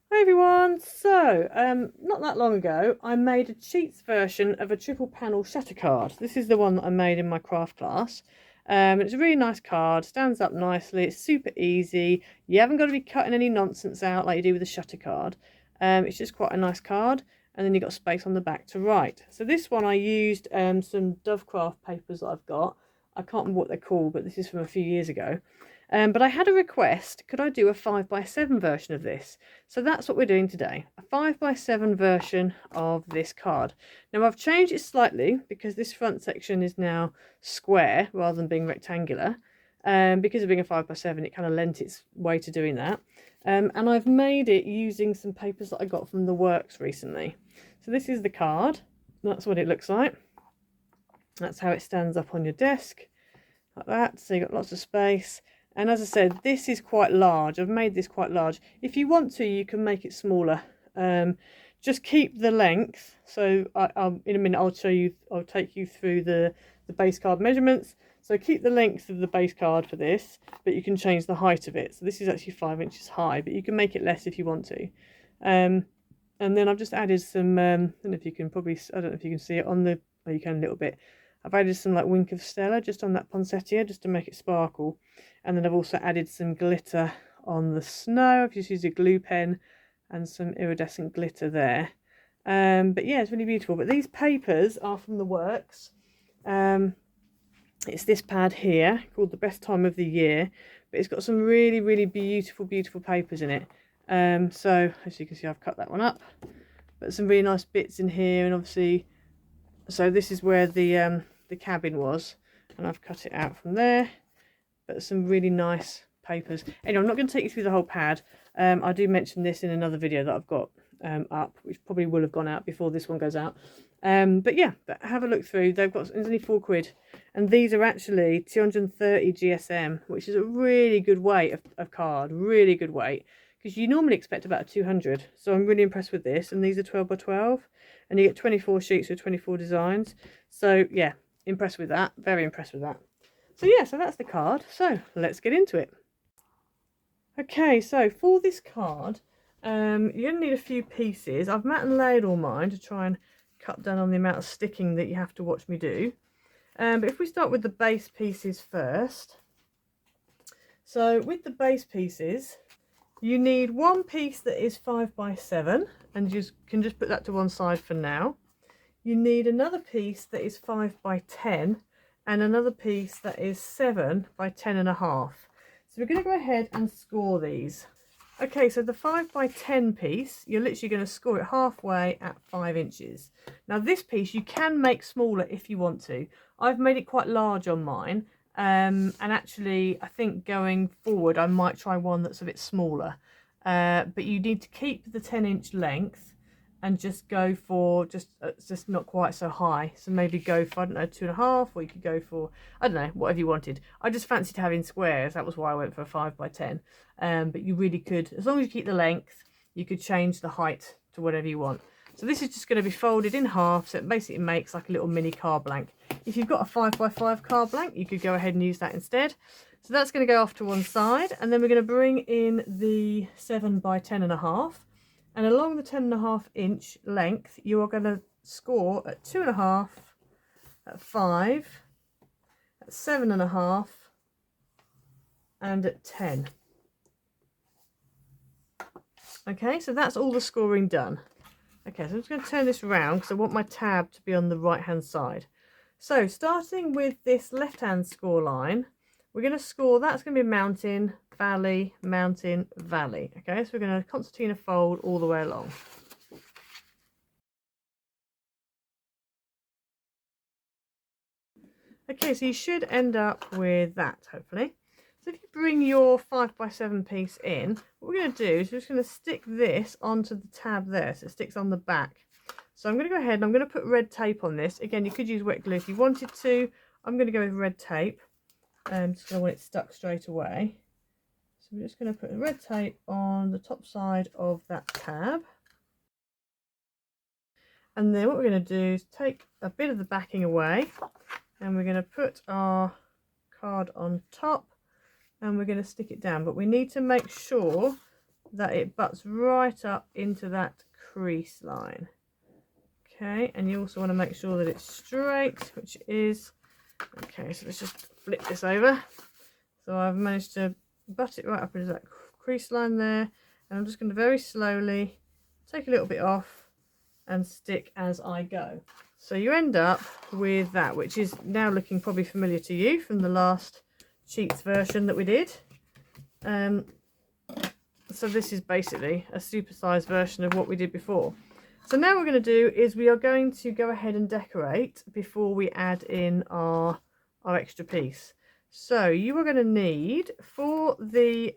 Hi everyone, so not that long ago I made a cheats version of a triple panel shatter card. This is the one that I made in my craft class. It's a really nice card, stands up nicely, it's super easy, you haven't got to be cutting any nonsense out like you do with a shutter card. It's just quite a nice card, and then you've got space on the back to write. So this one I used some Dovecraft papers that I've got. I can't remember what they're called, but this is from a few years ago. But I had a request, could I do a 5x7 version of this? So that's what we're doing today, a 5x7 version of this card. Now I've changed it slightly because this front section is now square rather than being rectangular. Because of being a 5x7, it kind of lent its way to doing that. And I've made it using some papers that I got from the works recently. So this is the card, that's what it looks like. That's how it stands up on your desk, like that, so you've got lots of space. And as I said, this is quite large. I've made this quite large. If you want to, you can make it smaller. Just keep the length. So in a minute, I'll take you through the base card measurements. So keep the length of the base card for this, but you can change the height of it. So this is actually 5 inches high, but you can make it less if you want to. And then I've just added some, I don't know if you can see it on the, oh, you can a little bit. I've added some like wink of Stella just on that poinsettia just to make it sparkle, and then I've also added some glitter on the snow. I've just used a glue pen and some iridescent glitter there. But yeah, it's really beautiful. But these papers are from the works. It's this pad here called The Best Time of the Year, but it's got some really beautiful papers in it. So as you can see, I've cut that one up, but some really nice bits in here, and obviously, so this is where the cabin was, and I've cut it out from there. But some really nice papers. Anyway, I'm not going to take you through the whole pad. I do mention this in another video that I've got up, which probably will have gone out before this one goes out. But yeah, but have a look through. They've got, it's only £4, and these are actually 230 GSM, which is a really good weight of card. Really good weight, because you normally expect about 200. So I'm really impressed with this, and these are 12 by 12, and you get 24 sheets with 24 designs. So yeah, impressed with that. Very impressed with that. So yeah, so that's the card. So let's get into it. Okay, so for this card, you're going to need a few pieces. I've mat and laid all mine to try and cut down on the amount of sticking that you have to watch me do. But if we start with the base pieces first. So with the base pieces, you need one piece that is 5x7, and you can just put that to one side for now. You need another piece that is 5x10, and another piece that is 7 by 10.5. So we're going to go ahead and score these. Okay, so the 5x10 piece, you're literally going to score it halfway at 5 inches. Now this piece you can make smaller if you want to. I've made it quite large on mine, and actually I think going forward I might try one that's a bit smaller. But you need to keep the 10-inch length and just go for just not quite so high. So maybe go for, I don't know, 2.5, or you could go for, I don't know, whatever you wanted. I just fancied having squares. That was why I went for a 5x10. But you really could, as long as you keep the length, you could change the height to whatever you want. So this is just going to be folded in half, so it basically makes like a little mini card blank. If you've got a 5x5 card blank, you could go ahead and use that instead. So that's going to go off to one side, and then we're going to bring in the 7 by 10.5. And along the 10.5 inch length, you are going to score at 2.5, at 5, at 7.5, and at 10. Okay, so that's all the scoring done. Okay, so I'm just going to turn this around because I want my tab to be on the right hand side. So starting with this left hand score line, we're going to score, that's going to be mountain, valley, mountain, valley. Okay, so we're going to concertina fold all the way along. Okay, so you should end up with that, hopefully. So if you bring your 5x7 piece in, what we're going to do is we're just going to stick this onto the tab there, so it sticks on the back. So I'm going to go ahead and I'm going to put red tape on this. Again, you could use wet glue if you wanted to. I'm going to go with red tape, just because I want it stuck straight away. So we're just going to put the red tape on the top side of that tab. And then what we're going to do is take a bit of the backing away, and we're going to put our card on top, and we're going to stick it down. But we need to make sure that it butts right up into that crease line. Okay, and you also want to make sure that it's straight, which it is. Okay, so let's just flip this over. So I've managed to butt it right up into that crease line there, and I'm just going to very slowly take a little bit off and stick as I go. So you end up with that, which is now looking probably familiar to you from the last Cheats version that we did. So this is basically a supersized version of what we did before. So now what we're going to do is we are going to go ahead and decorate before we add in our extra piece. So you are going to need, for the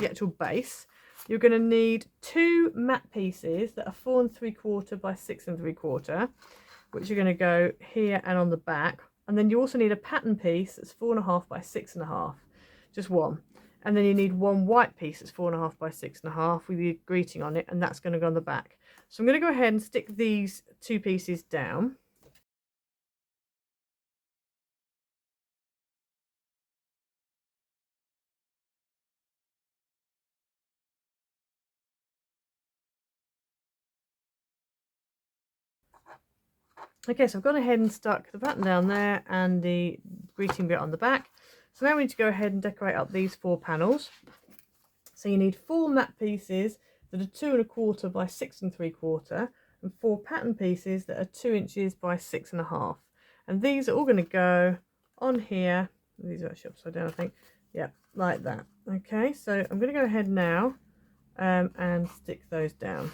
actual base, you're going to need 2 matte pieces that are 4 3/4 by 6 3/4, which are going to go here and on the back. And then you also need a pattern piece that's 4 1/2 by 6 1/2, just one. And then you need 1 white piece that's 4 1/2 by 6 1/2 with your greeting on it, and that's going to go on the back. So I'm going to go ahead and stick these 2 pieces down. Okay, so I've gone ahead and stuck the pattern down there and the greeting bit on the back. So now we need to go ahead and decorate up these 4 panels. So you need 4 matte pieces that are 2 1/4 by 6 3/4 and 4 pattern pieces that are 2 inches by 6 1/2. And these are all going to go on here. These are actually upside down, I think. Yeah, like that. Okay, so I'm going to go ahead now and stick those down.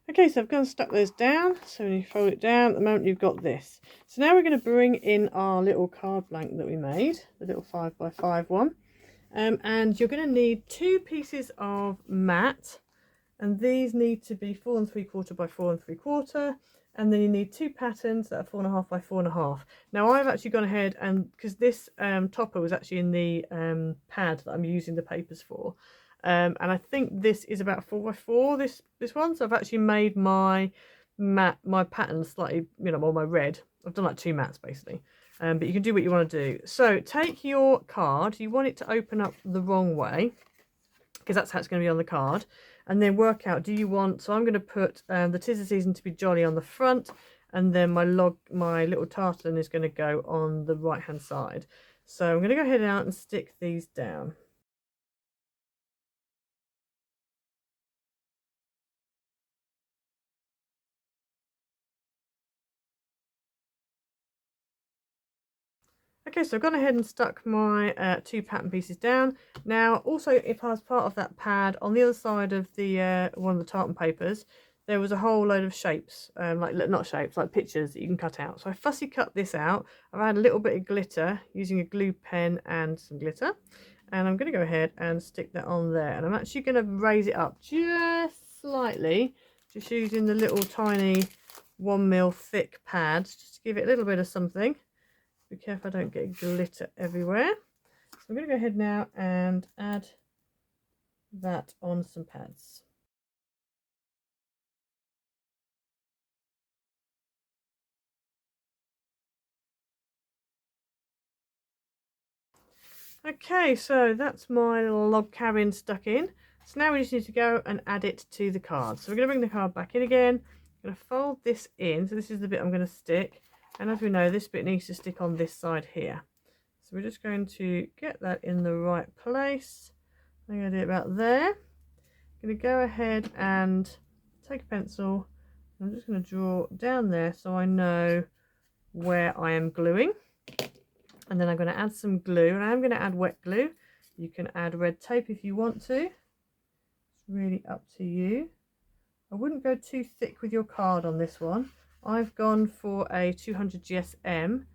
Okay, so I've gone and stuck those down. So when you fold it down, at the moment you've got this. So now we're going to bring in our little card blank that we made, the little 5 by 5 one. And you're going to need 2 pieces of matte, and these need to be 4 3/4 by 4 3/4. And then you need 2 patterns that are 4 1/2 by 4 1/2. Now I've actually gone ahead and, because this topper was actually in the pad that I'm using the papers for, and I think this is about 4 by 4, this one. So I've actually made my pattern slightly, or my red. I've done like 2 mattes basically. But you can do what you want to do. So take your card, you want it to open up the wrong way, because that's how it's going to be on the card. And then work out, do you want, so I'm going to put the 'tis the season to be jolly on the front, and then my little tartan is going to go on the right hand side. So I'm going to go ahead out and stick these down. Okay, so I've gone ahead and stuck my 2 pattern pieces down. Now, also, if I was part of that pad, on the other side of the one of the tartan papers, there was a whole load of shapes, not shapes, like pictures that you can cut out. So I fussy cut this out. I've had a little bit of glitter using a glue pen and some glitter. And I'm going to go ahead and stick that on there. And I'm actually going to raise it up just slightly, just using the little tiny 1mm thick pad, just to give it a little bit of something. Be careful I don't get glitter everywhere. So I'm going to go ahead now and add that on some pads. Okay, so that's my little log cabin stuck in. So now we just need to go and add it to the card. So we're going to bring the card back in again. I'm going to fold this in. So this is the bit I'm going to stick. And as we know, this bit needs to stick on this side here. So we're just going to get that in the right place. I'm going to do it about there. I'm going to go ahead and take a pencil. I'm just going to draw down there so I know where I am gluing. And then I'm going to add some glue, and I'm going to add wet glue. You can add red tape if you want to. It's really up to you. I wouldn't go too thick with your card on this one. I've gone for a 200 GSM,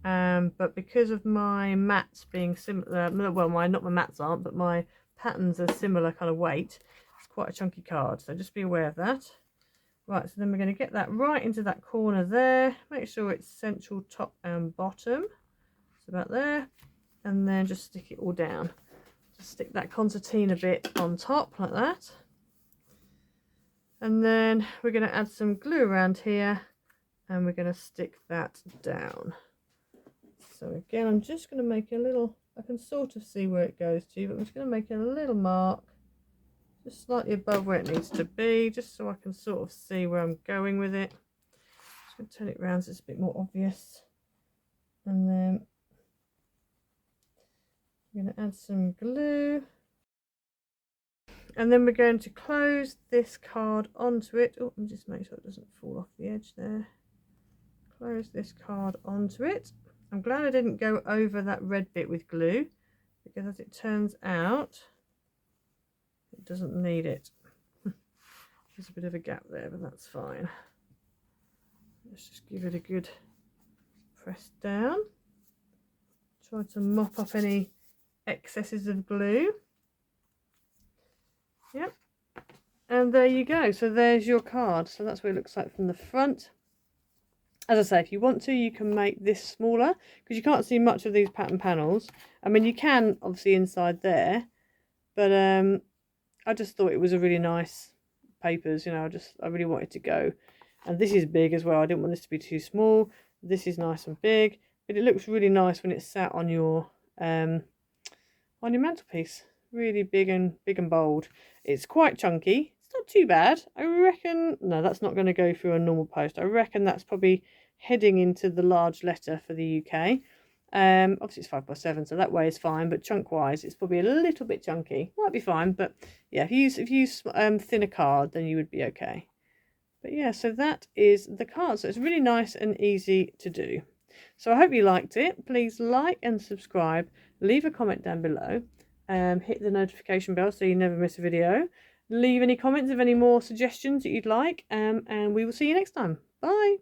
but because of my mats being similar, well, not my mats aren't, but my patterns are similar kind of weight, it's quite a chunky card, so just be aware of that. Right, so then we're going to get that right into that corner there. Make sure it's central top and bottom. Just about there. And then just stick it all down. Just stick that concertina bit on top like that. And then we're going to add some glue around here and we're going to stick that down. So again, I'm just going to make a little, I can sort of see where it goes to, but I'm just going to make a little mark just slightly above where it needs to be, just so I can sort of see where I'm going with it. Just going to turn it around so it's a bit more obvious. And then I'm going to add some glue. And then we're going to close this card onto it. Oh, let me just make sure it doesn't fall off the edge there. Close this card onto it. I'm glad I didn't go over that red bit with glue, because as it turns out, it doesn't need it. There's a bit of a gap there, but that's fine. Let's just give it a good press down. Try to mop up any excesses of glue. Yep, and there you go. So there's your card. So that's what it looks like from the front. As I say, if you want to, you can make this smaller, because you can't see much of these pattern panels. I mean, you can obviously inside there, but I just thought it was a really nice papers. You know, I really wanted to go. And this is big as well. I didn't want this to be too small. This is nice and big, but it looks really nice when it's sat on your mantelpiece. Really big and bold. It's quite chunky. It's not too bad. I reckon, no, that's not going to go through a normal post. I reckon that's probably heading into the large letter for the UK. Obviously it's 5x7, so that way is fine, but chunk wise it's probably a little bit chunky. Might be fine, but yeah, if you use thinner card, then you would be okay. But yeah, so that is the card. So it's really nice and easy to do. So I hope you liked it. Please like and subscribe. Leave a comment down below. Hit the notification bell so you never miss a video. Leave any comments of any more suggestions that you'd like, and we will see you next time. Bye.